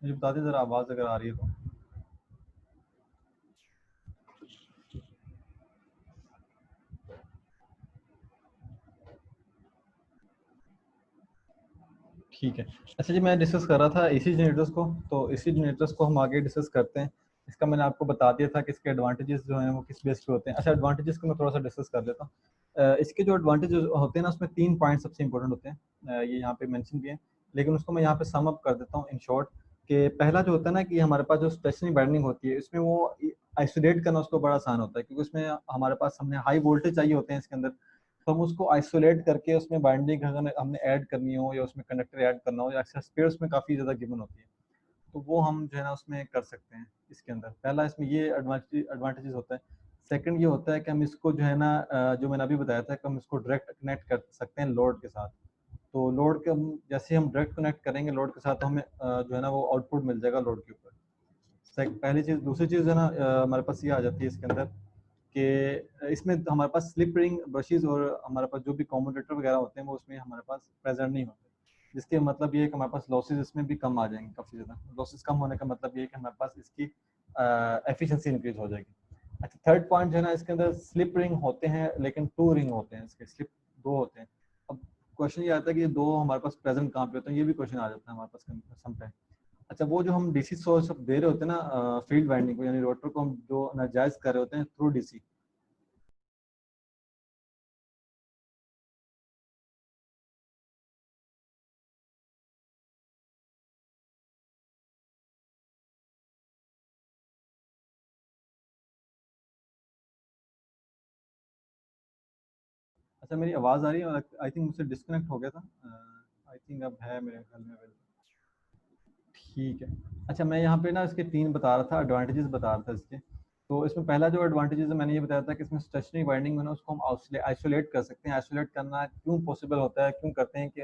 मुझे बता दें ज़रा आवाज़ अगर आ रही है तो। ठीक है। अच्छा जी, मैं डिस्कस कर रहा था एसी जनरेटर्स को, तो एसी जनरेटर्स को हम आगे डिस्कस करते हैं। इसका मैंने आपको बता दिया था कि इसके एडवांटेजेस जो हैं वो किस बेस पे होते हैं। अच्छा, एडवांटेजेस को मैं थोड़ा सा डिस्कस कर लेता हूँ। इसके जो एडवांटेजेस होते हैं ना, उसमें 3 पॉइंट सबसे इंपॉर्टेंट होते हैं। ये यहाँ पे मेंशन भी है, लेकिन उसको मैं यहाँ पे सम अप कर देता हूँ इन शॉर्ट। कि पहला जो होता है ना कि हमारे पास जो स्टेशनरी वायरिंग होती है, इसमें वो आइसोलेट करना उसको बड़ा आसान होता है, क्योंकि उसमें हमारे पास हमने हाई वोल्टेज चाहिए होते हैं इसके अंदर। तो हम उसको आइसोलेट करके उसमें बाइंडिंग अगर हमने ऐड करनी हो या उसमें कंडक्टर ऐड करना हो, या एक्सेस स्पेयर उसमें काफ़ी ज़्यादा गिवन होती है, तो वो हम जो है ना उसमें कर सकते हैं इसके अंदर। पहला इसमें ये एडवांटेजेस होता है। सेकंड ये होता है कि हम इसको जो है ना जो मैंने अभी बताया था कि हम इसको डायरेक्ट कनेक्ट कर सकते हैं लोड के साथ। तो लोड के हम जैसे हम डायरेक्ट कनेक्ट करेंगे लोड के साथ, तो हमें जो है ना वो आउटपुट मिल जाएगा लोड के ऊपर। पहली चीज़। दूसरी चीज़ है ना, हमारे पास ये आ जाती है इसके अंदर कि इसमें हमारे पास स्लिप रिंग ब्रशेज और हमारे पास जो भी कॉम्यूटेटर वगैरह होते हैं वो उसमें हमारे पास प्रेजेंट नहीं होते, जिसके मतलब ये है कि हमारे पास लॉसेज इसमें भी कम आ जाएंगे काफ़ी ज़्यादा। लॉसेज कम होने का मतलब ये है कि हमारे पास इसकी एफिशिएंसी इंक्रीज हो जाएगी। अच्छा, थर्ड पॉइंट जो है ना, इसके अंदर स्लिप रिंग होते हैं लेकिन 2 रिंग होते हैं, इसके स्लिप 2 होते हैं। अब क्वेश्चन ये आता है कि ये 2 हमारे पास प्रेजेंट कहाँ पे होते हैं, ये भी क्वेश्चन आ जाता है हमारे पास समटाइम। अच्छा, वो जो हम डीसी सोर्स दे रहे होते हैं ना फील्ड वाइंडिंग को, यानी रोटर को हम जो एनर्जाइज कर रहे होते हैं थ्रू डीसी। अच्छा, मेरी आवाज़ आ रही है? आई थिंक मुझसे डिस्कनेक्ट हो गया था। आई थिंक अब है मेरे ख्याल में available। ठीक है। अच्छा, मैं यहाँ पे ना इसके 3 बता रहा था, एडवांटेजेस बता रहा था इसके। तो इसमें पहला जो एडवांटेजेस है मैंने ये बताया था कि इसमें स्टेशनरी वाइंडिंग में ना उसको हम आइसोलेट कर सकते हैं। आइसोलेट करना क्यों पॉसिबल होता है, क्यों करते हैं कि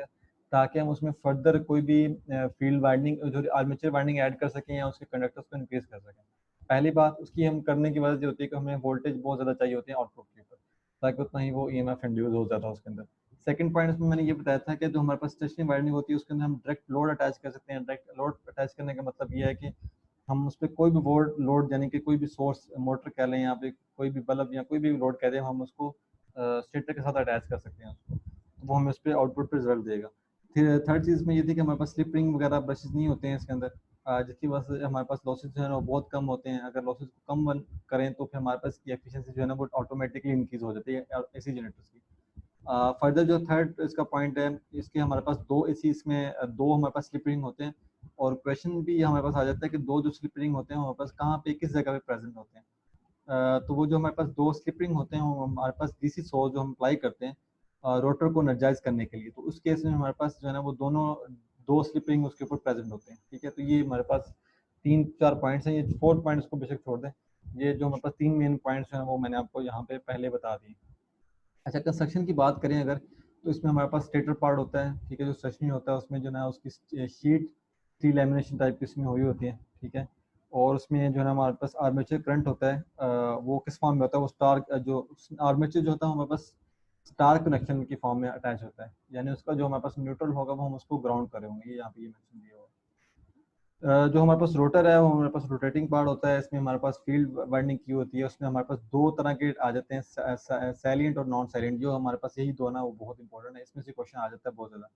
ताकि हम उसमें फर्दर कोई भी फील्ड वाइंडिंग जो आर्मेचर वाइंडिंग ऐड कर सकें या उसके कंडक्टर्स को इंक्रीज कर सकें। पहली बात उसकी हम करने की वजह ये होती है कि हमें वोल्टेज बहुत ज़्यादा चाहिए होती है आउटपुट के ऊपर, ताकि उतना ही वो ईएमएफ इंड्यूस हो जाता है उसके अंदर। सेकंड पॉइंट इसमें मैंने ये बताया था कि जो हमारे पास स्टेशनरी वायरिंग होती है उसके अंदर हम डायरेक्ट लोड अटैच कर सकते हैं। डायरेक्ट लोड अटैच करने का मतलब ये है कि हम उस पर कोई भी बोर्ड लोड, यानी कि कोई भी सोर्स मोटर कह लें, यहाँ पे कोई भी बल्ब या कोई भी लोड कह दें, हम उसको स्टेटर के साथ अटैच कर सकते हैं उसको, तो वो हमें उस पर आउटपुट पर रिजल्ट देगा। फिर थर्ड चीज़ में ये थी कि हमारे पास स्लिप रिंग वगैरह ब्रशेज नहीं होते हैं इसके अंदर, जिसकी वजह से हमारे पास लॉसेज जो है ना वो बहुत कम होते हैं। अगर लॉसेज को कम करें तो फिर हमारे पास की एफिशिएंसी जो है ना वो ऑटोमेटिकली इंक्रीज हो जाती है एसी जनरेटर्स की। फर्दर जो थर्ड इसका पॉइंट है, इसके हमारे पास 2 एसी इसमें 2 हमारे पास स्लिप रिंग होते हैं। और क्वेश्चन भी हमारे पास आ जाता है कि 2 जो स्लिप रिंग होते हैं हमारे पास कहाँ पे किस जगह पे प्रेजेंट होते हैं। तो वो जो हमारे पास 2 स्लिप रिंग होते हैं वो हमारे पास डीसी सोर्स जो हम अप्लाई करते हैं रोटर को एनर्जाइज करने के लिए, तो उस केस में हमारे पास जो है ना वो दोनों 2 स्लिप रिंग उसके ऊपर प्रेजेंट होते हैं। ठीक है, तो ये हमारे पास 3-4 पॉइंट्स हैं। ये 4 पॉइंट्स को बेशक छोड़ दें, ये जो हमारे पास 3 मेन पॉइंट्स हैं वो मैंने आपको यहाँ पे पहले बता दिए। अच्छा, कंस्ट्रक्शन की बात करें अगर, तो इसमें हमारे पास स्टेटर पार्ट होता है। ठीक है, जो सेक्शन होता है उसमें जो है उसकी शीट 3 लैमिनेशन टाइप की इसमें हुई होती है। ठीक है, और उसमें जो है ना हमारे पास आर्मेचर करंट होता है। वो किस फॉर्म में होता है, वो स्टार जो आर्मेचर जो होता है हमारे पास स्टार कनेक्शन की फॉर्म में अटैच होता है, यानी उसका जो हमारे पास न्यूट्रल होगा वो हम उसको ग्राउंड करे होंगे, ये यहाँ पे ये मेंशन दिया हुआ है। जो हमारे पास रोटर है वो हमारे पास रोटेटिंग पार्ट होता है। इसमें हमारे पास फील्ड वाइंडिंग की होती है। उसमें हमारे पास 2 तरह के आ जाते हैं, सैलिएंट और नॉन सैलिएंट। जो हमारे पास यही दो ना वो बहुत इंपॉर्टेंट है, इसमें से क्वेश्चन आ जाता है बहुत ज़्यादा।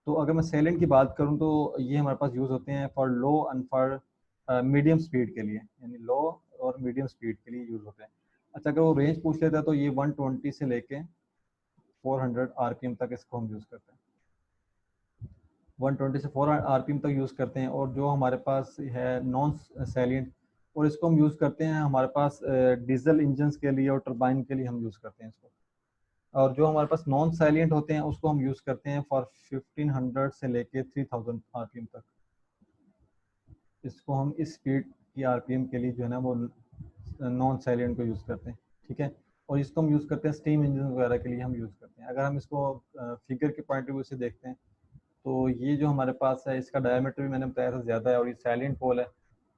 तो अगर मैं सैलिएंट की बात करूँ तो ये हमारे पास यूज़ होते हैं for low and for medium speed के लिए, यानी लो और मीडियम स्पीड के लिए यूज़ होते हैं। अच्छा, अगर वो रेंज पूछ लेता है तो ये 120 से लेके 400 आरपीएम तक इसको हम यूज़ करते हैं। 120 से 4 आरपीएम तक यूज़ करते हैं। और जो हमारे पास है नॉन सैलिएंट, और इसको हम यूज़ करते हैं हमारे पास डीजल इंजन्स के लिए और टरबाइन के लिए हम यूज़ करते हैं इसको। और जो हमारे पास नॉन सैलिएंट होते हैं उसको हम यूज़ करते हैं फॉर 1500 से लेके 3000 आरपीएम तक। इसको हम इस स्पीड की आरपीएम के लिए जो है ना वो नॉन सैलिएंट को यूज़ करते हैं। ठीक है, और इसको हम यूज़ करते हैं स्टीम इंजन वगैरह के लिए हम यूज़ करते हैं। अगर हम इसको फिगर के पॉइंट ऑफ व्यू से देखते हैं, तो ये जो हमारे पास है इसका डायमीटर भी मैंने बताया था ज़्यादा है, और ये साइलेंट पोल है।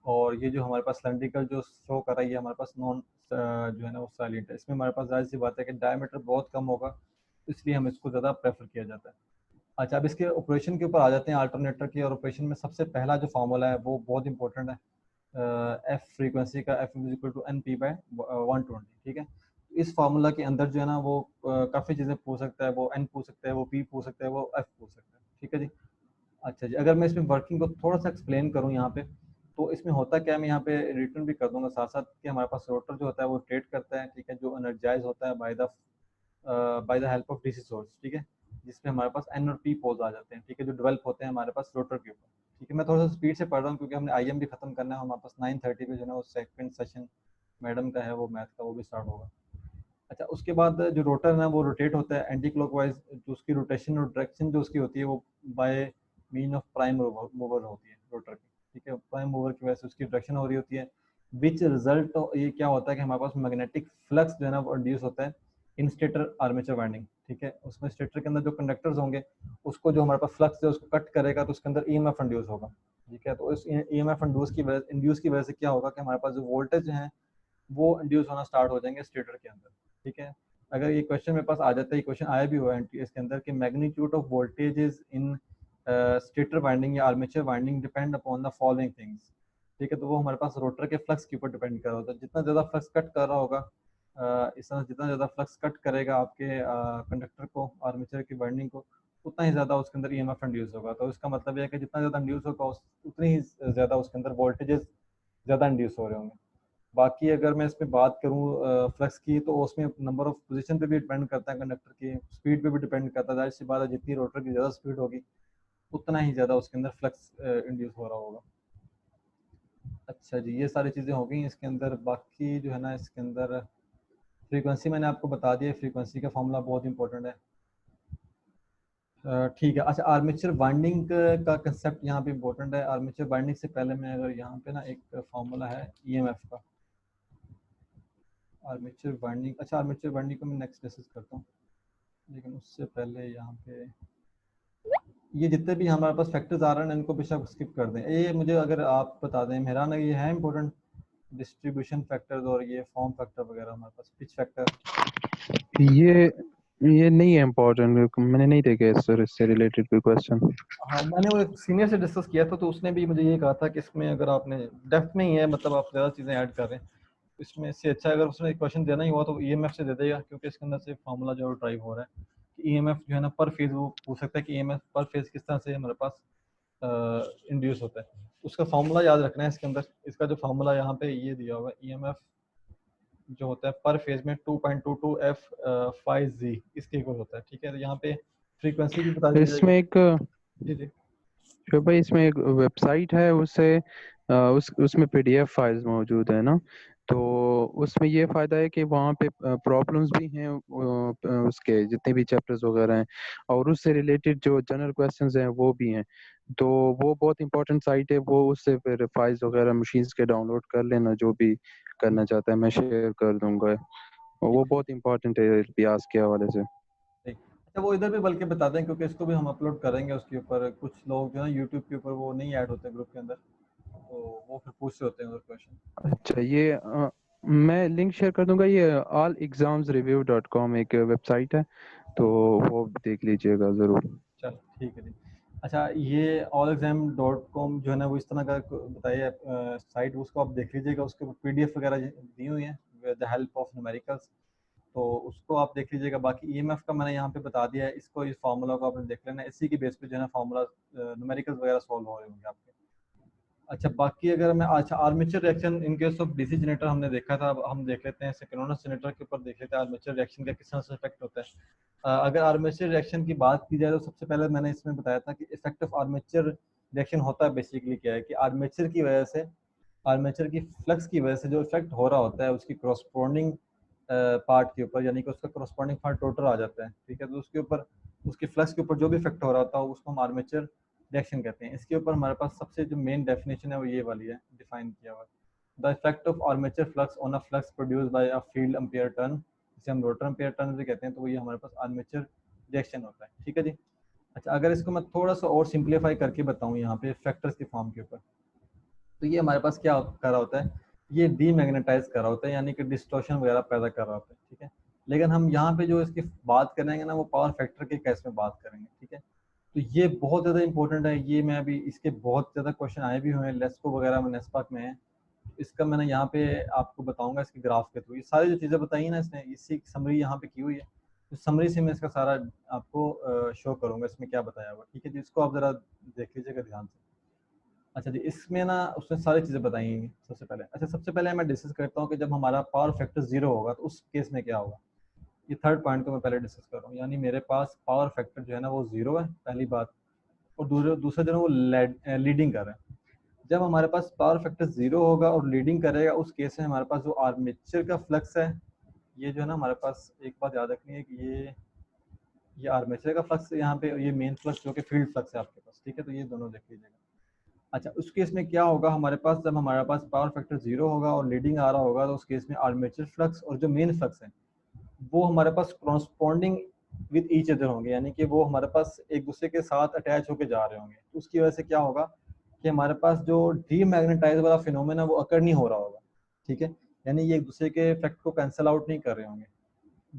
और ये जो हमारे पास सिलेंड्रिकल जो शो कर रहा है ये हमारे पास नॉन जो है ना वो साइलेंट है। इसमें हमारे पास जाहिर सी बात है कि डायमीटर बहुत कम होगा, इसलिए हम इसको ज़्यादा प्रेफर किया जाता है। अच्छा, अब इसके ऑपरेशन के ऊपर आ जाते हैं अल्टरनेटर की। और ऑपरेशन में सबसे पहला जो फार्मूला है वो बहुत इंपॉर्टेंट है, एफ फ्रीक्वेंसी का, F is equal to N P by 120। ठीक है, इस फार्मूला के अंदर जो है ना वो काफ़ी चीज़ें पूछ सकता है, वो एन पूछ सकता है, वो पी पूछ सकता है, वो एफ पूछ सकता है। ठीक है जी। अच्छा जी, अगर मैं इसमें वर्किंग को थोड़ा सा एक्सप्लेन करूँ यहाँ पे, तो इसमें होता क्या है, मैं यहाँ पे रिटर्न भी कर दूंगा साथ साथ, कि हमारे पास रोटर जो होता है वो रोटेट करता है। ठीक है, जो एनर्जाइज होता है by the help of DC source. ठीक है, जिसमें हमारे पास एन और पी पोल्स आ जाते हैं। ठीक है, जो डेवलप होते हैं हमारे पास रोटर के ऊपर। ठीक है, मैं थोड़ा सा स्पीड से पढ़ रहा हूँ क्योंकि हमने आईएम भी खत्म करना है, हमारे पास 9:30 पे जो है ना वो सेकंड सेशन मैडम का है, वो मैथ का, वो भी स्टार्ट होगा। अच्छा, उसके बाद जो रोटर है ना वो रोटेट होता है एंटी क्लॉकवाइज। जो उसकी रोटेशन और डायरेक्शन जो उसकी होती है वो by mean of prime mover होती है रोटर की। ठीक है, प्राइम मूवर की वजह से उसकी डायरेक्शन हो रही होती है, विच रिजल्ट ये क्या होता है कि हमारे पास मैग्नेटिक फ्लक्स जो है ना वो इंड्यूस होता है इन स्टेटर आर्मेचर वाइंडिंग। ठीक है, उसमें स्टेटर के अंदर जो कंडक्टर्स होंगे, उसको जो हमारे पास फ्लक्स है उसको कट करेगा, तो उसके अंदर ईएमएफ इंड्यूस होगा। ठीक है, तो इस ईएमएफ इंड्यूस की वजह से क्या होगा कि हमारे पास जो वोल्टेज है वो इंड्यूस होना स्टार्ट हो जाएंगे स्टेटर के अंदर। ठीक है, अगर ये क्वेश्चन मेरे पास आ जाता है, ये क्वेश्चन आया भी हुआ है एनटीएस के अंदर, कि magnitude of voltages in stator winding या armature winding depend upon the following things. ठीक है, तो वो हमारे पास रोटर के फ्लक्स के ऊपर डिपेंड कर रहा होता है। जितना ज़्यादा फ्लक्स कट कर रहा होगा, इस तरह जितना ज़्यादा फ्लक्स कट करेगा आपके कंडक्टर को, आर्मेचर की वाइंडिंग को, उतना ही ज़्यादा उसके अंदर ईएमएफ इंड्यूस होगा। तो इसका मतलब ये है कि जितना ज़्यादा इंड्यूस होगा उतनी ही ज़्यादा उसके अंदर वोल्टेजेस ज़्यादा इंड्यूस हो रहे होंगे। बाकी अगर मैं इसमें बात करूँ फ्लक्स की, तो उसमें नंबर ऑफ पोजीशन पे भी डिपेंड करता है, कंडक्टर की स्पीड पे भी डिपेंड करता है। जाहिर सी बात है, जितनी रोटर की ज़्यादा स्पीड होगी उतना ही ज़्यादा उसके अंदर फ्लक्स इंड्यूस हो रहा होगा। अच्छा जी, ये सारी चीज़ें हो गई इसके अंदर। बाकी जो है ना इसके अंदर फ्रीक्वेंसी मैंने आपको बता दिया, फ्रीक्वेंसी का फॉर्मूला बहुत इंपॉर्टेंट है। ठीक है, अच्छा आर्मेचर बाइंडिंग का कंसेप्ट यहाँ पे इंपॉर्टेंट है। आर्मेचर बाइंडिंग से पहले मैं अगर यहाँ पे ना एक फॉर्मूला है ईएमएफ का, आर्मेचर बाइंडिंग। अच्छा, आर्मेचर बाइंडिंग को मैं नेक्स्ट डिस्कस करता हूँ, लेकिन उससे पहले यहाँ पे ये जितने भी हमारे पास फैक्टर्स आ रहे हैं इनको बेशक स्किप कर दें। ये मुझे अगर आप बता दें मेहरान, ये है इंपॉर्टेंट, डिस्ट्रीब्यूशन फैक्टर्स और ये फॉर्म फैक्टर वगैरह, हमारे पास पिच फैक्टर। ये ये नहीं है इम्पोर्टेंट, मैंने नहीं देखे सर इससे रिलेटेड कोई क्वेश्चन। हाँ, मैंने वो एक सीनियर से डिस्कस किया था, तो उसने भी मुझे ये कहा था कि इसमें अगर आपने डेप्थ में ही है, मतलब आप ज़्यादा चीज़ें ऐड कर रहे हैं, इसमें से अच्छा अगर उसने क्वेश्चन देना ही हुआ तो ईएमएफ से दे देगा, क्योंकि इसके अंदर से फार्मूला जो ड्राइव हो रहा है कि ईएमएफ जो है ना पर फेज, वो पूछ सकता है कि ईएमएफ पर फेज किस तरह से हमारे पास इंड्यूस होता है। उसका फार्मूला याद रखना है इसके अंदर। इसका जो फार्मूला यहाँ पे ये दिया हुआ है, ईएमएफ जो होता है पर फेज में 2.22 एफ 5 जी, इसके इक्वल होता है। ठीक है, तो यहाँ पे फ्रीक्वेंसी भी बता दी इसमें जाएगी। एक जी जी। जो भाई इसमें एक वेबसाइट है, उससे उसमें पीडीएफ फाइल्स मौजूद है ना, तो उसमें ये फायदा है कि वहाँ पे प्रॉब्लम्स भी हैं, उसके जितने भी चैप्टर्स वगैरह हैं, और उससे रिलेटेड जो जनरल क्वेश्चंस हैं वो भी हैं। तो वो बहुत इंपॉर्टेंट साइट है, वो उससे फिर फाइल्स वगैरह मशीन्स के डाउनलोड कर लेना, जो भी करना चाहता है मैं शेयर कर दूंगा। वो बहुत इंपॉर्टेंट है इतिहास के हवाले से। ठीक। अच्छा, वो इधर भी बल्कि बता दें, क्योंकि इसको भी हम अपलोड करेंगे उसके ऊपर। कुछ लोग जो है यूट्यूब के ऊपर वो नहीं ऐड होते ग्रुप के अंदर, तो वो फिर पूछते होते हैं उधर क्वेश्चन। अच्छा, ये मैं लिंक शेयर कर दूंगा। ये allexamsreview.com एक वेबसाइट है, तो वो देख लीजिएगा ज़रूर। चल ठीक है जी। अच्छा, ये allexam.com जो है ना वो इस तरह का बताइए साइट, उसको आप देख लीजिएगा। उसके ऊपर पीडीएफ वगैरह दी हुई है with the help of numericals, तो उसको आप देख लीजिएगा। बाकी ईएमएफ का मैंने यहाँ पे बता दिया है, इसको, इस फार्मूला को आपने देख लेना, इसी की बेस पे जो है ना फार्मूला न्यूमेरिकल्स वगैरह सॉल्व हो रहे होंगे आपके। अच्छा, बाकी अगर मैं, अच्छा armature reaction in case of DC generator हमने देखा था, अब हम देख लेते हैं सिंक्रोनस जनरेटर के ऊपर, देख लेते हैं आर्मेचर रिएक्शन का किस तरह से इफेक्ट होता है। अगर आर्मेचर रिएक्शन की बात की जाए तो सबसे पहले मैंने इसमें बताया था कि इफेक्ट ऑफ आर्मेचर रिएक्शन होता है बेसिकली क्या है, कि आर्मेचर की वजह से, आर्मेचर की फ्लक्स की वजह से जो इफेक्ट हो रहा होता है उसकी करस्पॉन्डिंग पार्ट के ऊपर, यानी कि उसका करस्पॉन्डिंग पार्ट रोटर आ जाता है। ठीक है, तो उसके ऊपर, उसकी फ्लक्स के ऊपर जो भी इफेक्ट हो रहा होता है उसको हम आर्मेचर रिएक्शन कहते हैं। इसके ऊपर हमारे पास सबसे जो मेन डेफिनेशन है वो ये वाली है, डिफाइन किया हुआ है, the effect of armature flux on a flux produce by a field ampere turn, जिसे हम रोटर एम्पियर टर्न भी कहते हैं। तो ये हमारे पास आर्मेचर रिएक्शन होता है। ठीक है जी। अच्छा, अगर इसको मैं थोड़ा सा और सिंप्लीफाई करके बताऊं यहाँ पे फैक्टर्स के फॉर्म के ऊपर, तो ये हमारे पास क्या कर रहा होता है, ये डीमैग्नेटाइज कर रहा होता है, यानी कि डिस्टॉर्शन वगैरह पैदा कर रहा होता है। ठीक है, लेकिन हम यहाँ पे जो इसकी बात करेंगे ना वो पावर फैक्टर के केस में बात करेंगे। ठीक है, तो ये बहुत ज़्यादा इंपॉर्टेंट है, ये मैं अभी इसके बहुत ज़्यादा क्वेश्चन आए भी हुए हैं लेस्को वगैरह में, नेस्पाक में है। इसका मैंने यहाँ पे आपको बताऊंगा इसके ग्राफ के थ्रू, ये सारी जो चीज़ें बताई ना इसने, इसी की समरी यहाँ पे की हुई है। तो समरी से मैं इसका सारा आपको शो करूँगा इसमें क्या बताया हुआ, ठीक है जी, इसको आप ज़रा देख लीजिएगा ध्यान से। अच्छा जी, इसमें ना उसने सारी चीज़ें बताई हैं सबसे पहले। अच्छा, सबसे पहले मैं डिस्कस करता हूँ कि जब हमारा पावर फैक्टर 0 होगा तो उस केस में क्या होगा। ये थर्ड पॉइंट को मैं पहले डिस्कस कर रहा हूँ, यानी मेरे पास पावर फैक्टर जो है ना वो 0 है, पहली बात। और दूसरा जो है वो लीडिंग कर रहा है। जब हमारे पास पावर फैक्टर 0 होगा और लीडिंग करेगा, उस केस में हमारे पास जो आर्मेचर का फ्लक्स है, ये जो है ना हमारे पास एक बात याद रखनी है कि ये आर्मेचर का फ्लक्स यहाँ पे, ये मेन फ्लक्स जो कि फील्ड फ्लक्स है आपके पास, ठीक है, तो ये दोनों देख लीजिएगा। अच्छा, उस केस में क्या होगा हमारे पास, जब हमारे पास पावर फैक्टर 0 होगा और लीडिंग आ रहा होगा, तो उस केस में आर्मेचर फ्लक्स और जो मेन फ्लक्स है वो हमारे पास करस्पॉन्डिंग विद ईच अदर होंगे, यानी कि वो हमारे पास एक दूसरे के साथ अटैच होकर जा रहे होंगे। तो उसकी वजह से क्या होगा कि हमारे पास जो डीमैग्नेटाइज वाला फिनोमेना वो अकर नहीं हो रहा होगा, ठीक है, यानी ये एक दूसरे के इफेक्ट को कैंसिल आउट नहीं कर रहे होंगे,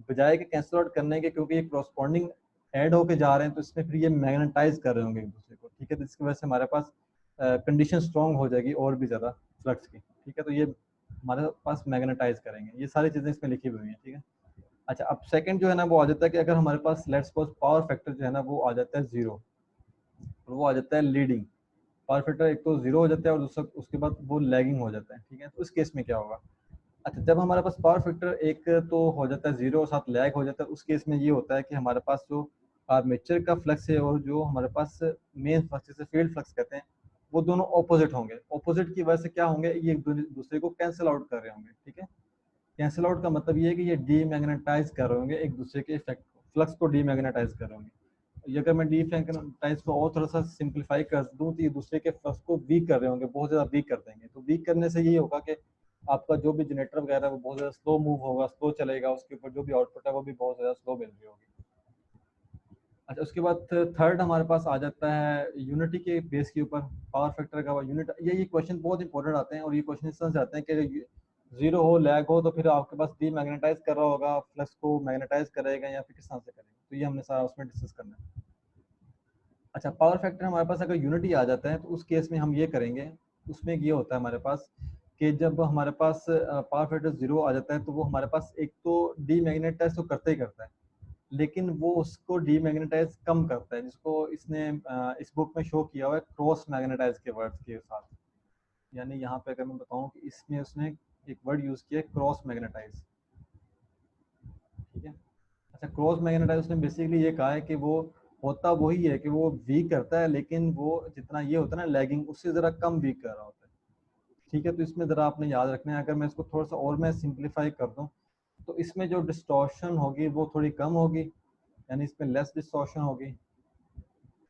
बजाय के कैंसिल आउट करने के, क्योंकि ये करस्पॉन्डिंग ऐड होके जा रहे हैं, तो इसमें फिर ये मैग्नेटाइज कर रहे होंगे एक दूसरे को, ठीक है, तो इसकी वजह से हमारे पास कंडीशन स्ट्रॉन्ग हो जाएगी और भी ज़्यादा फ्लक्स की, ठीक है, तो ये हमारे पास मैग्नेटाइज करेंगे, ये सारी चीज़ें इसमें लिखी हुई हैं, ठीक है। अच्छा, अब सेकंड जो है ना वो आ जाता है कि अगर हमारे पास लेट्स सपोज पावर फैक्टर जो है ना वो आ जाता है 0 और वो आ जाता है लीडिंग, पावर फैक्टर एक तो 0 हो जाता है और दूसरा उसके बाद वो लैगिंग हो जाता है, ठीक है, तो उस केस में क्या होगा। अच्छा, जब हमारे पास पावर फैक्टर एक तो हो जाता है 0 और साथ लैग हो जाता है, उस केस में ये होता है कि हमारे पास जो आर्मेचर का फ्लक्स है और जो हमारे पास मेन फ्लक्स जिसे फील्ड फ्लक्स कहते हैं, वो दोनों ऑपोजिट होंगे। ऑपोजिट की वजह से क्या होंगे, ये एक दूसरे को कैंसिल आउट कर रहे होंगे, ठीक है। कैंसिल आउट का मतलब ये है कि ये डीमैग्नेटाइज कर रहे होंगे एक दूसरे के इफेक्ट को, फ्लक्स को डीमैग्नेटाइज कर रहे होंगे। ये अगर मैं डीमैग्नेटाइज को और थोड़ा सा सिंप्लीफाई कर दूं तो ये दूसरे के फ्लक्स को वीक कर रहे होंगे, बहुत ज़्यादा वीक कर देंगे। तो वीक करने से ये होगा कि आपका जो भी जनरेटर वगैरह है वो बहुत ज़्यादा स्लो मूव होगा, स्लो चलेगा, उसके ऊपर जो भी आउटपुट है वो भी बहुत ज़्यादा स्लो मिल रही होगी। अच्छा, उसके बाद थर्ड हमारे पास आ जाता है यूनिटी के बेस के ऊपर पावर फैक्टर का यूनिट। ये क्वेश्चन बहुत इंपॉर्टेंट आते हैं और ये क्वेश्चन इस तरह से आते हैं कि 0 हो, लैग हो, तो फिर आपके पास डीमैग्नेटाइज कर रहा होगा, फ्लक्स को मैग्नेटाइज करेगा या फिर किस तरह से करेगा, तो ये हमने सारा उसमें डिस्कस करना है। अच्छा, पावर फैक्टर हमारे पास अगर यूनिटी आ जाता है तो उस केस में हम ये करेंगे, उसमें ये होता है हमारे पास कि जब हमारे पास पावर फैक्टर 0 आ जाता है तो वो हमारे पास एक तो डीमैग्नेटाइज तो करता ही करता है, लेकिन वो उसको डीमैग्नेटाइज कम करता है, जिसको इसने इस बुक में शो किया हुआ है क्रॉस मैग्नेटाइज के वर्ड्स के साथ। यानी यहाँ पे अगर मैं बताऊँ कि इसमें उसने एक वर्ड यूज़ किया है क्रॉस मैग्नेटाइज, ठीक है। अच्छा, क्रॉस मैग्नेटाइज उसने बेसिकली ये कहा है कि वो होता वही है कि वो वीक करता है, लेकिन वो जितना ये होता है ना लैगिंग, उससे ज़रा कम वीक कर रहा होता है, ठीक है। तो इसमें ज़रा आपने याद रखना है, अगर मैं इसको थोड़ा सा और मैं सिंप्लीफाई कर दूँ तो इसमें जो डिस्टॉर्शन होगी वो थोड़ी कम होगी, यानी इसमें लेस डिस्टॉर्शन होगी,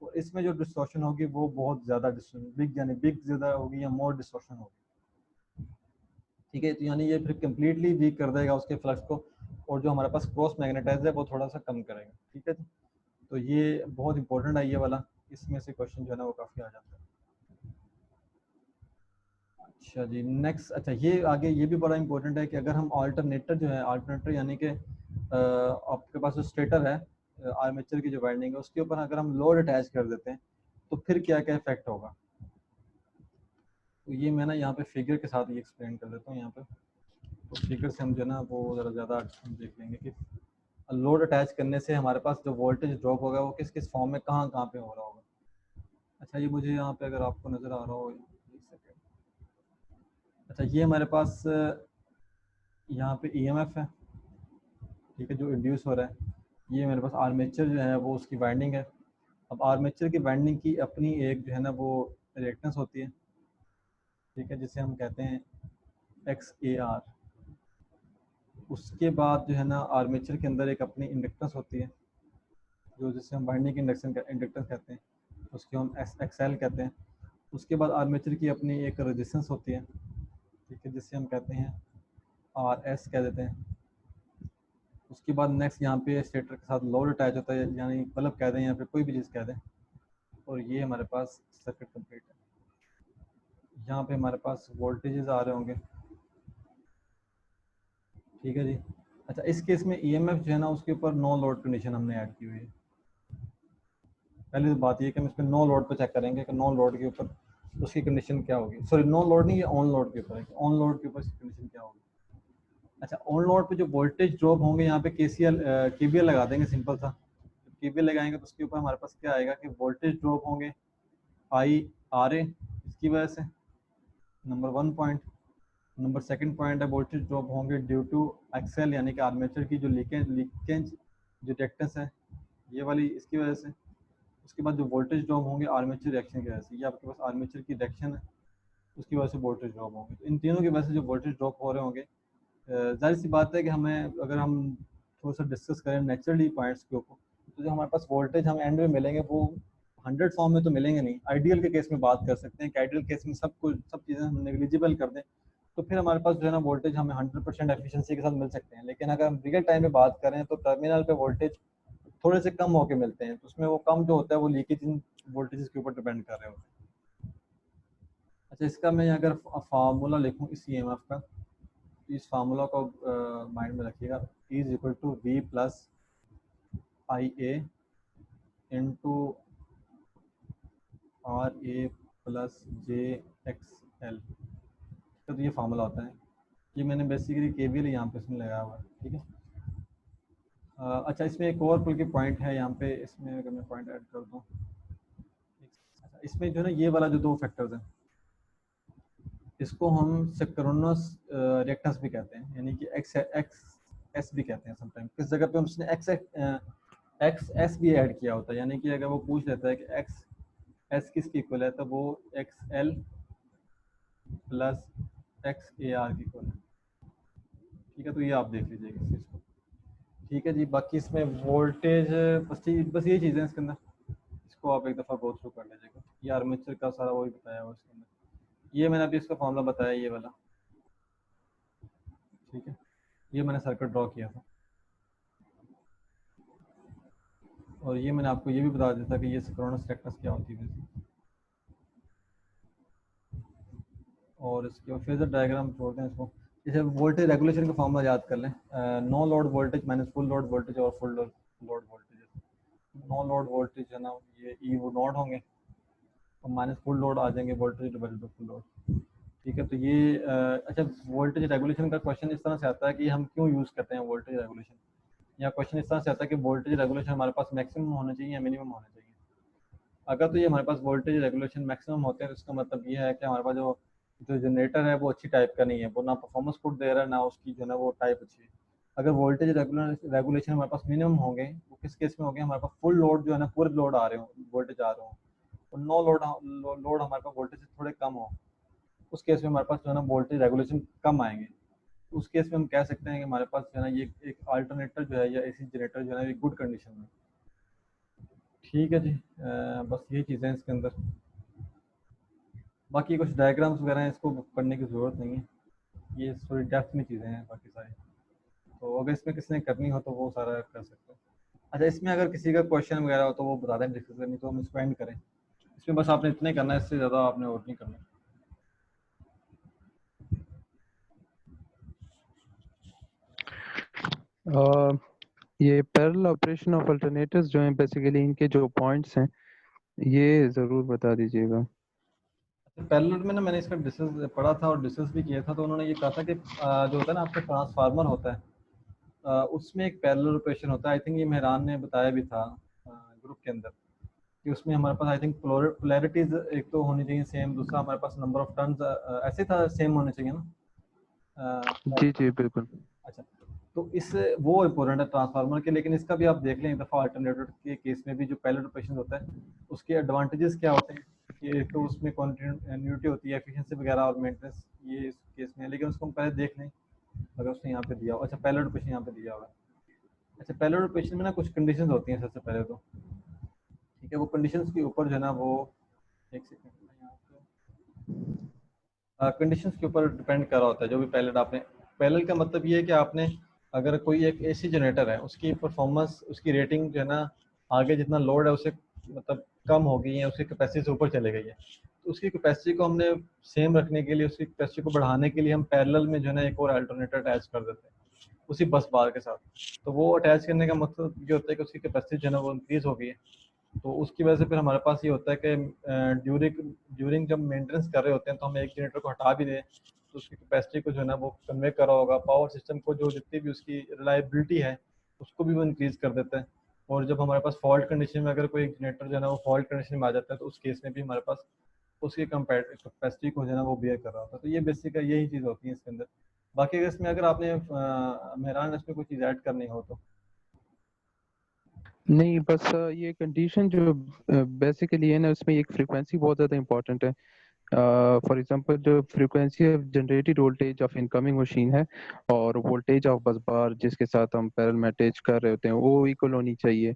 तो इसमें जो डिस्टॉर्शन होगी वो बहुत ज़्यादा बिग, यानी बिग ज़्यादा होगी या मोर डिस्टॉर्शन होगी, ठीक है। तो यानी ये फिर कम्प्लीटली वीक कर देगा उसके फ्लक्स को, और जो हमारे पास क्रॉस मैग्नेटाइज है वो थोड़ा सा कम करेगा, ठीक है जी। तो ये बहुत इंपॉर्टेंट है ये वाला, इसमें से क्वेश्चन जो है ना वो काफ़ी आ जाता है। अच्छा जी, नेक्स्ट, अच्छा ये आगे ये भी बड़ा इंपॉर्टेंट है कि अगर हम ऑल्टरनेटर जो है, ऑल्टरनेटर यानी कि आपके पास जो स्टेटर है, आर्मेचर की जो वाइंडिंग है उसके ऊपर अगर हम लोड अटैच कर देते हैं तो फिर क्या क्या इफेक्ट होगा। तो ये मैं ना यहाँ पे फिगर के साथ ये एक्सप्लेन कर देता हूँ यहाँ पे, तो फिगर से हम जो है ना वो ज़रा ज़्यादा देख लेंगे कि लोड अटैच करने से हमारे पास जो वोल्टेज ड्रॉप होगा वो किस किस फॉर्म में कहाँ कहाँ पे हो रहा होगा। अच्छा, ये मुझे यहाँ पे अगर आपको नज़र आ रहा हो, एक सेकेंड। अच्छा, ये हमारे पास यहाँ पे ईएमएफ है, ठीक है, जो इंड्यूस हो रहा है। ये मेरे पास आर्मेचर जो है वो उसकी वाइंडिंग है। अब आर्मेचर की वाइंडिंग की अपनी एक जो है ना वो रिएक्टेंस होती है, ठीक है, जिसे हम कहते हैं XAR। उसके बाद जो है ना आर्मेचर के अंदर एक अपनी इंडक्टेंस होती है, जो जिसे हम वाइंडिंग इंडक्शन इंडक्टेंस कहते हैं, उसको हम XL कहते हैं। उसके बाद आर्मेचर की अपनी एक रेजिस्टेंस होती है, ठीक है, जिसे हम कहते हैं RS कह देते हैं। उसके बाद नेक्स्ट यहाँ पे स्टेटर के साथ लोड अटैच होता है, यानी बल्ब कह दें या फिर कोई भी चीज़ कह दें, और ये हमारे पास सर्किट कंप्लीट है। यहाँ पे हमारे पास वोल्टेजेस आ रहे होंगे, ठीक है जी। अच्छा, इस केस में ईएमएफ जो है ना उसके ऊपर नो लोड कंडीशन हमने ऐड की हुई है, पहली तो बात ये कि हम इस पर नो लोड पे चेक करेंगे कि नो लोड के ऊपर उसकी कंडीशन क्या होगी। सॉरी, नो लोड नहीं, ये ऑन लोड के ऊपर है, ऑन लोड के ऊपर इसकी कंडीशन क्या होगी। अच्छा, ऑन लोड पे जो वोल्टेज ड्रॉप होंगे यहाँ पे केबीएल लगा देंगे सिंपल सा। केबीएल लगाएंगे तो उसके ऊपर हमारे पास क्या आएगा कि वोल्टेज ड्रॉप होंगे आई आर ए, इसकी वजह से, number 1 point. Number second point है वोल्टेज ड्रॉप होंगे ड्यू टू एक्सेल यानी कि आर्मेचर की जो लीकेज डिटेक्टेंस है ये वाली, इसकी वजह से। उसके बाद जो वोल्टेज ड्रॉप होंगे आर्मेचर रिएक्शन की वजह से, ये आपके पास आर्मेचर की रिएक्शन है उसकी वजह से वोल्टेज ड्रॉप होंगे। तो इन तीनों की वजह से जो वोल्टेज ड्रॉप हो रहे होंगे, जाहिर सी बात है कि हमें, अगर हम थोड़ा सा डिस्कस करें नेचुरली पॉइंट्स के ऊपर, तो जो हमारे पास वोल्टेज हम एंड में मिलेंगे वो 100 फॉर्म में तो मिलेंगे नहीं। आइडियल के केस में बात कर सकते हैं कि आइडियल केस में सब चीज़ें हम नेग्लिजिबल कर दें तो फिर हमारे पास जो है ना वोल्टेज हमें 100% एफिशिएंसी के साथ मिल सकते हैं। लेकिन अगर हम रियल टाइम में बात करें तो टर्मिनल पे वोल्टेज थोड़े से कम होके मिलते हैं, तो उसमें वो कम जो होता है वो लीकेज इन वोल्टेज के ऊपर डिपेंड कर रहे होते हैं। अच्छा, इसका मैं अगर फार्मूला लिखूँ इस ईएमएफ का, इस फार्मूला को माइंड में रखिएगा, E is equal to V plus I A into R A plus J X L. तो ये फार्मूला होता है। ये मैंने बेसिकली केवीएल यहाँ पे इसमें लगाया हुआ है, ठीक है। अच्छा, इसमें एक और बल्कि पॉइंट है यहाँ पे, इसमें अगर मैं पॉइंट ऐड कर दूँ, अच्छा, इसमें जो है ना ये वाला जो दो फैक्टर्स हैं इसको हम सिंक्रोनस रिएक्टेंस भी कहते हैं, यानी कि एक्स एक्स एस भी कहते हैं समटाइम। किस जगह पे हम उसने एक्स एस भी ऐड किया होता है, यानी कि अगर वो पूछ लेता है कि एक्स एस किसकी इक्वल है तो वो x L plus x A R की इक्वल है, ठीक है। तो ये आप देख लीजिएगा इस चीज़ को, ठीक है जी। बाकी इसमें वोल्टेज बस ये चीज़ें इसके अंदर, इसको आप एक दफ़ा गो थ्रू कर लीजिएगा। ये आर्मेचर का सारा वही बताया हुआ इसके अंदर। ये मैंने अभी इसका फॉर्मूला बताया ये वाला, ठीक है। ये मैंने सर्किट ड्रॉ किया था और ये मैंने आपको ये भी बता दिया था कि ये सिंक्रोनस रिएक्टेंस क्या होती है। और इसके बाद फेजर डायग्राम छोड़ते हैं इसको। जैसे वोल्टेज रेगुलेशन का फॉर्मूला याद कर लें, no load voltage minus full load voltage और full load voltage. No load voltage है ना ये ई वो नॉट होंगे और माइनस फुल लोड आ जाएंगे voltage divided by full load, ठीक है। तो ये अच्छा, वोल्टेज रेगुलेशन का क्वेश्चन इस तरह से आता है कि हम क्यों यूज़ करते हैं वोल्टेज रेगुलेशन, या क्वेश्चन इस तरह से आता है कि वोल्टेज रेगुलेशन हमारे पास मैक्सिमम होना चाहिए या मिनिमम होना चाहिए। अगर तो ये हमारे पास वोल्टेज रेगुलेशन मैक्सिमम होते हैं तो इसका मतलब ये है कि हमारे पास जो जो जनरेटर है वो अच्छी टाइप का नहीं है, वो ना परफॉर्मेंस गुड दे रहा है ना उसकी जो है ना वो टाइप अच्छी है। अगर वोल्टेज रेगुलेशन हमारे पास मिनिमम होंगे, वो किस केस में होंगे, हमारे पास फुल लोड जो है ना पूरे लोड आ रहे हो, वोल्टेज आ रहे हो, और नो लोड हमारे पास वोल्टेज से थोड़े कम हो, उस केस में हमारे पास जो है ना वोल्टेज रेगुलेशन कम आएंगे। उस केस में हम कह सकते हैं कि हमारे पास जो है ना ये एक अल्टरनेटर जो है या एसी जनरेटर जो है ना गुड कंडीशन में, ठीक है जी। बस यही चीज़ें हैं इसके अंदर। बाकी कुछ डायग्राम्स वगैरह हैं, इसको पढ़ने की ज़रूरत नहीं है, ये थोड़ी डेप्थ में चीज़ें हैं बाकी सारी। तो अगर इसमें किसी ने करनी हो तो वो सारा कर सकते हैं। अच्छा, इसमें अगर किसी का क्वेश्चन वगैरह हो तो वो बता दें डिस्कस करनी, तो हम इसको एंड करें। इसमें बस आपने इतना ही करना है, इससे ज़्यादा आपने और नहीं करना। ये पैरेलल ऑपरेशन ऑफ अल्टरनेटर्स जो हैं बेसिकली इनके जो पॉइंट्स हैं ये ज़रूर बता दीजिएगा। पैरेलल में ना मैंने इसका डिस्कस पढ़ा था और डिस्कस भी किया था, तो उन्होंने ये कहा था कि जो होता है ना आपका ट्रांसफार्मर होता है, उसमें एक पैरेलल ऑपरेशन होता है। आई थिंक ये मेहरान ने बताया भी था ग्रुप के अंदर कि उसमें हमारे पास आई थिंक पोलैरिटीज एक तो होनी चाहिए सेम, दूसरा हमारे पास नंबर ऑफ टर्न्स ऐसे था सेम होने चाहिए ना। जी जी बिल्कुल। अच्छा, तो इस वो इम्पोर्टेंट है ट्रांसफार्मर के, लेकिन इसका भी आप देख लें एक दफ़ा अल्टरनेटर के केस में भी जो पैरेलल ऑपरेशन होता है उसके एडवांटेजेस क्या होते हैं कि एक तो उसमें कॉन्टिन्यूटी होती है, एफिशिएंसी वगैरह और मेंटेनेंस, ये इस केस में है। लेकिन उसको हम पहले देख लें अगर उसने यहाँ पे दिया हो। अच्छा, पैरेलल ऑपरेशन यहाँ पे दिया हुआ है। अच्छा, पैरेलल ऑपरेशन में ना कुछ कंडीशंस होती हैं सबसे पहले तो, ठीक है। वो कंडीशंस के ऊपर जो है ना वो, एक सेकंड, कंडीशंस के ऊपर डिपेंड कर रहा होता है जो भी पैरेलल आपने। पैरेलल का मतलब ये है कि आपने अगर कोई एक एसी जनरेटर है उसकी परफॉर्मेंस, उसकी रेटिंग जो है ना आगे जितना लोड है उससे मतलब कम हो गई है, उसकी कैपेसिटी से ऊपर चले गई है, तो उसकी कैपेसिटी को हमने सेम रखने के लिए, उसकी कैपेसिटी को बढ़ाने के लिए हम पैरेलल में जो है ना एक और अल्टरनेटर अटैच कर देते हैं उसी बस बार के साथ। तो वो अटैच करने का मतलब ये होता है कि उसकी कैपेसिटी जो है ना वो इंक्रीज हो गई है, तो उसकी वजह से फिर हमारे पास ये होता है कि ड्यूरिंग ड्यूरिंग जब मेंटेनेंस कर रहे होते हैं तो हम एक जनरेटर को हटा भी दें तो उसकी कैपेसिटी को जो है ना वो कन्वे कर रहा होगा, पावर सिस्टम को जो जितनी भी उसकी रिलायबिलिटी है उसको भी वो इंक्रीज कर देता है। और जब हमारे पास फॉल्ट कंडीशन में अगर कोई एक जनरेटर जो है ना वो फॉल्ट कंडीशन में आ जाता है तो उस केस में भी हमारे पास उसकी कैपेसिटी को जो है ना वो बियर कर रहा होता है। तो ये बेसिक यही चीज़ होती है इसके अंदर। बाकी अगर इसमें अगर आपने मेहरान इसमें कोई चीज़ ऐड करनी हो तो। नहीं, बस ये कंडीशन जो बेसिकली है ना, उसमें एक फ्रीक्वेंसी बहुत ज़्यादा इंपॉर्टेंट है। फॉर एग्जांपल, जो frequency of generated voltage of incoming machine है और वोल्टेज ऑफ बस बार जिसके साथ हम पैरेलल में अटैच कर रहे होते हैं वो इक्वल होनी चाहिए।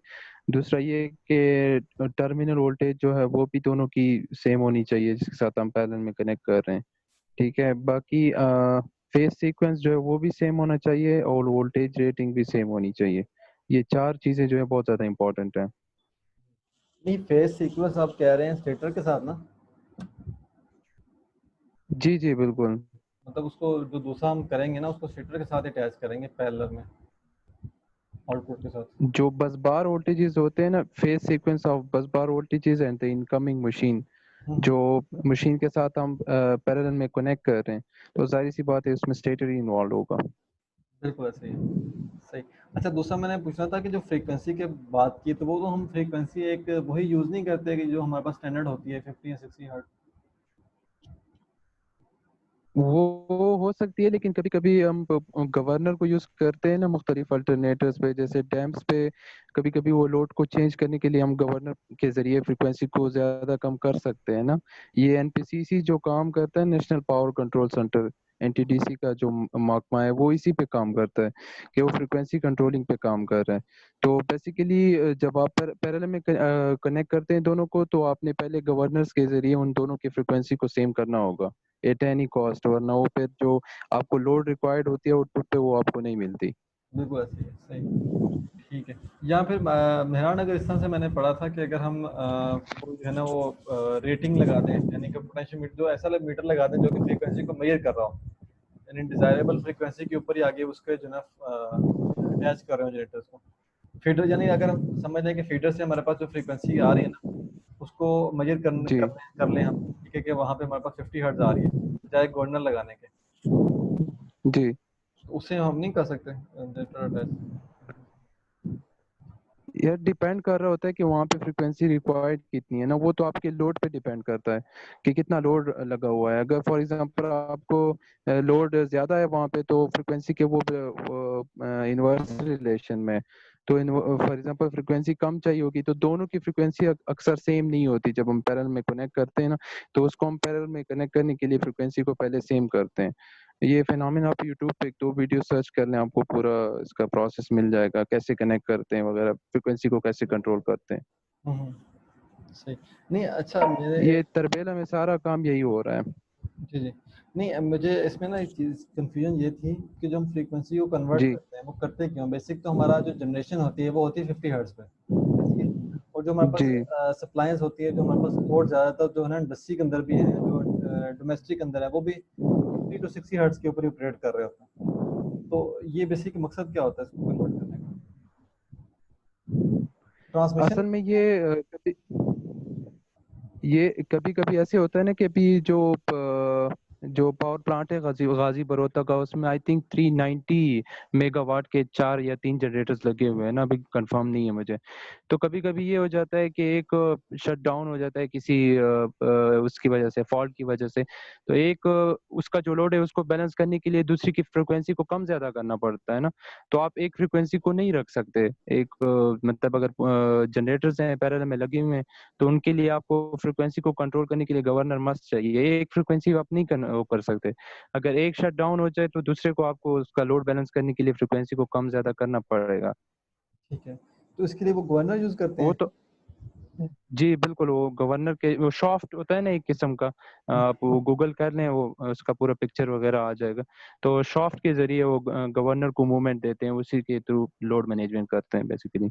दूसरा ये कि टर्मिनल वोल्टेज जो है वो भी दोनों की सेम होनी चाहिए जिसके साथ हम पैरेलल में कनेक्ट कर रहे हैं। ठीक है, बाकी फेज सीक्वेंस जो है वो भी सेम होना चाहिए और वोल्टेज रेटिंग भी सेम होनी चाहिए। ये चार चीज़ें जो है बहुत ज़्यादा इंपॉर्टेंट है। नहीं, फेज सीक्वेंस आप कह रहे हैं स्टेटर के साथ ना? जी जी बिल्कुल। मतलब उसको जो दूसरा हम करेंगे ना उसको स्टेटर के साथ अटैच करेंगे पैरेलल में आउटपुट के साथ। जो बस बार वोल्टेजेस होते हैं ना, phase sequence of bus bar voltages and the incoming machine, hmm. जो मशीन के साथ हम पैरेलल में कनेक्ट कर रहे हैं, तो जाहिर सी बात है उसमें स्टेटर ही इन्वॉल्व होगा। बिल्कुल ऐसे ही है। सही। अच्छा, दूसरा मैंने पूछना था कि जो फ्रीक्वेंसी की बात की तो वो तो हम फ्रीक्वेंसी एक वही यूज़ नहीं करते कि जो हमारे पास स्टैंडर्ड होती है 50 या 60 हर्ट्ज। वो हो सकती है, लेकिन कभी कभी हम गवर्नर को यूज करते हैं ना मुख्तलिफ अल्टरनेटर्स पे, जैसे डैम्प्स पे। कभी कभी वो लोड को चेंज करने के लिए हम गवर्नर के जरिए फ्रिक्वेंसी को ज्यादा कम कर सकते हैं ना। ये एनपीसीसी जो काम करता है, national power control centre, NTDC का जो महकमा है, वो इसी पे काम करता है कि वो फ्रिक्वेंसी कंट्रोलिंग पे काम कर रहा है। तो बेसिकली जब आप पैरेलल में कनेक्ट करते हैं दोनों को, तो आपने पहले गवर्नर्स के जरिए उन दोनों की फ्रिक्वेंसी को सेम करना होगा एट एनी कॉस्ट, वरना वो फिर जो आपको लोड रिक्वायर्ड होती है आउटपुट पे वो आपको नहीं मिलती। बिल्कुल ऐसे ही है। सही। ठीक है। या फिर मेहरान अगर इस तरह से मैंने पढ़ा था कि अगर हम कोई जो है ना वो रेटिंग लगा दें यानी कि पोटेंशियल मीटर जो ऐसा मीटर लगा दें जो कि फ्रीक्वेंसी को मेजर कर रहा हो, यानी डिजायरेबल फ्रीक्वेंसी के ऊपर ही आगे उसके जो है ना अटैच कर रहे हो जनरेटर्स को। फीडर यानी अगर हम समझ लें कि फीडर से हमारे पास जो फ्रीक्वेंसी आ रही है ना उसको मेजर जी कर लें हम। ठीक है कि वहाँ पे हमारे पास 50 हर्ट्ज आ रही है बजाय गवर्नर लगाने के। जी। तो उससे हम नहीं कर सकते जनरेटर अटैच। यार डिपेंड कर रहा होता है कि वहाँ पे फ्रिक्वेंसी रिक्वायर्ड कितनी है ना, वो तो आपके लोड पे डिपेंड करता है कि कितना लोड लगा हुआ है। अगर फॉर एग्जांपल आपको लोड ज्यादा है वहाँ पे, तो फ्रिक्वेंसी के वो इनवर्स रिलेशन में। तो फॉर एग्जांपल फ्रिक्वेंसी कम चाहिए होगी तो दोनों की फ्रिक्वेंसी अक्सर सेम नहीं होती। जब हम पैरेलल में कनेक्ट करते हैं ना, तो उसको हम पैरेलल में कनेक्ट करने के लिए फ्रिक्वेंसी को पहले सेम करते हैं। ये फिनोमेना आप यूट्यूब पे एक दो वीडियो सर्च कर लें, आपको पूरा इसका प्रोसेस मिल जाएगा, कैसे कनेक्ट करते हैं वगैरह, फ्रिक्वेंसी को कैसे कंट्रोल करते हैं। सही। नहीं, अच्छा मेरे ये तरबेला में सारा काम यही हो रहा है। जी, जी। नहीं, मुझे इसमें ना एक चीज़ कन्फ्यूजन ये थी कि जो हम फ्रीक्वेंसी को कन्वर्ट जी करते हैं वो करते क्यों? बेसिक तो हमारा जो जनरेशन होती है वो होती है 50 हर्ट्ज़ पे, ठीक है? और जो हमारे पास जी सप्लाइज़ होती है, जो हमारे पास लोड ज़्यादातर जो है ना इंडस्ट्री के अंदर भी है, जो डोमेस्टिक के अंदर है, वो भी 50 टू 60 हर्ट्ज़ के ऊपर ही ऑपरेट कर रहे होते हैं। तो ये बेसिक मकसद क्या होता है इसको कन्वर्ट करने का? ट्रांसमिशन। असल में ये कभी कभी ऐसे होता है ना कि अभी जो पावर प्लांट है गाजी बरोदा का, उसमें आई थिंक 390 मेगावाट के चार या तीन जनरेटर्स लगे हुए हैं ना, अभी कंफर्म नहीं है मुझे। तो कभी कभी ये हो जाता है कि एक शट डाउन हो जाता है किसी उसकी वजह से, फॉल्ट की वजह से। तो एक उसका जो लोड है उसको बैलेंस करने के लिए दूसरी की फ्रिक्वेंसी को कम ज्यादा करना पड़ता है ना। तो आप एक फ्रिक्वेंसी को नहीं रख सकते। एक मतलब अगर जनरेटर्स हैं पैरेलल में लगे हुए हैं, तो उनके लिए आपको फ्रिक्वेंसी को कंट्रोल करने के लिए गवर्नर मस्ट चाहिए। एक फ्रिक्वेंसी आप नहीं वो कर सकते। अगर एक शट डाउन हो जाए तो दूसरे को आपको उसका लोड बैलेंस करने के लिए फ्रिक्वेंसी को कम ज्यादा करना पड़ेगा। ठीक है। तो इसके लिए वो गवर्नर यूज़ करते वो हैं? तो जी बिल्कुल, वो गवर्नर के वो सॉफ्ट होता है ना एक किस्म का। आप वो गूगल कर लें, वो उसका पूरा पिक्चर वगैरह आ जाएगा। तो सॉफ्ट के जरिए वो गवर्नर को मूवमेंट देते हैं, उसी के थ्रू लोड मैनेजमेंट करते हैं बेसिकली।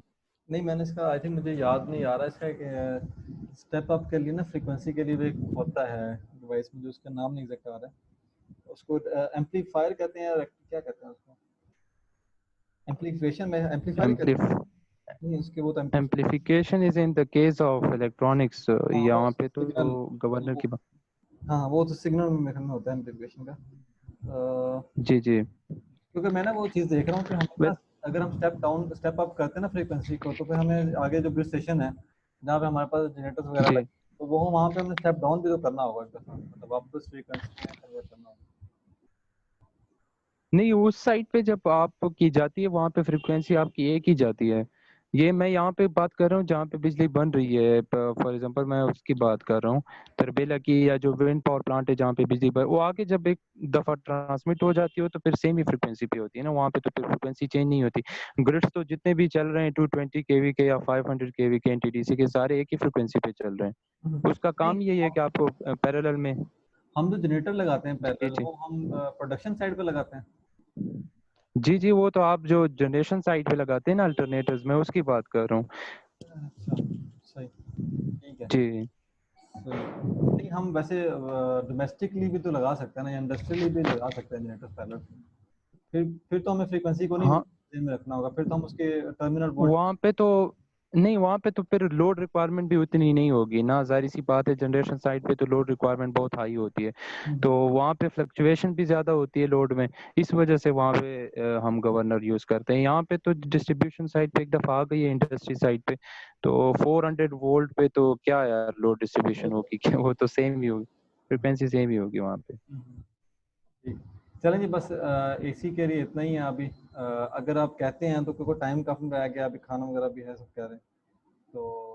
नहीं, मैंने इसका आई थिंक मुझे याद नहीं आ रहा इसका एक स्टेप अप के लिए ना फ्रीक्वेंसी के लिए भी एक होता है डिवाइस, मुझे उसका नाम नहीं एग्जैक्ट आ रहा है। उसको एम्पलीफायर कहते हैं या क्या कहते हैं उसको? एम्पलीफिकेशन में एम्पलीफायर ही कहते एम्पलीफ हैं। नहीं उसके वो तो amplification is in the case of electronics, हाँ वो यहाँ पे तो सिग्नल, गवर्नर की हाँ वो तो सिग्नल मेरे ख्याल में होता है एम्पलीफिकेशन का। जी जी। क्योंकि मैं ना वो चीज़ देख रहा हूँ कि हमें ना वेल अगर हम स्टेप डाउन स्टेप अप करते हैं ना फ्रीक्वेंसी को, तो फिर हमें आगे जो बेस स्टेशन है जहाँ पे हमारे पास जनरेटर्स वगैरह जी लगे, तो वो वहाँ पे हमें स्टेप डाउन भी तो करना होगा एक दफा, मतलब वापस फ्रीक्वेंसी में कन्वर्ट करना होगा। नहीं, उस साइट पे जब आप की जाती है वहां पे फ्रीक्वेंसी आपकी एक ही जाती है। ये मैं यहाँ पे बात कर रहा हूँ जहाँ पे बिजली बन रही है, फॉर एग्जांपल मैं उसकी बात कर रहा हूँ तरबेला की, या जो विंड पावर प्लांट है जहाँ पे बिजली बन, वो आगे जब एक दफा ट्रांसमिट हो जाती हो तो फिर सेम ही फ्रीक्वेंसी पे होती है ना, वहाँ पे तो फिर फ्रीक्वेंसी चेंज नहीं होती। ग्रिड्स तो जितने भी चल रहे हैं 220 केवी के या 500 केवी के एनटीडीसी के, सारे एक ही फ्रीक्वेंसी पे चल रहे हैं। उसका नहीं, काम यही है कि आपको पैरेलल में। हम जो जनरेटर लगाते हैं जी पैरेलल, जी वो हम प्रोडक्शन साइड पे लगाते हैं। जी जी, वो तो आप जो जनरेशन साइड पे लगाते हैं ना अल्टरनेटर्स, मैं उसकी बात कर रहा हूँ। अच्छा, सही, ठीक है, जी सही। नहीं हम वैसे डोमेस्टिकली भी तो लगा सकते हैं ना, या इंडस्ट्रियली भी लगा सकते हैं जनरेटर पैरेलल। फिर तो हमें फ्रीक्वेंसी को नहीं हाँ, ध्यान में रखना होगा, फिर तो हम उसके टर्मिनल वोल्ट। वहाँ पे तो नहीं, वहाँ पे तो फिर लोड रिक्वायरमेंट भी उतनी नहीं होगी ना, जाहिर सी बात है, जनरेशन साइड पे तो लोड रिक्वायरमेंट बहुत हाई होती है, तो वहाँ पे फ्लक्चुएशन भी ज्यादा होती है लोड में। इस वजह से वहाँ पे हम गवर्नर यूज करते हैं। यहाँ पे तो डिस्ट्रीब्यूशन साइड पे एक दफा आ गई है इंडस्ट्री साइड पे, तो 400 वोल्ट पे तो क्या यार लोड डिस्ट्रीब्यूशन होगी क्या, वो तो सेम ही होगी, फ्रिक्वेंसी सेम ही होगी वहाँ पे। ठीक, चलें जी, बस एसी के लिए इतना ही है अभी। अगर आप कहते हैं तो, क्योंकि टाइम काफ़ी रह गया, अभी खाना वगैरह भी है सब कह रहे हैं, तो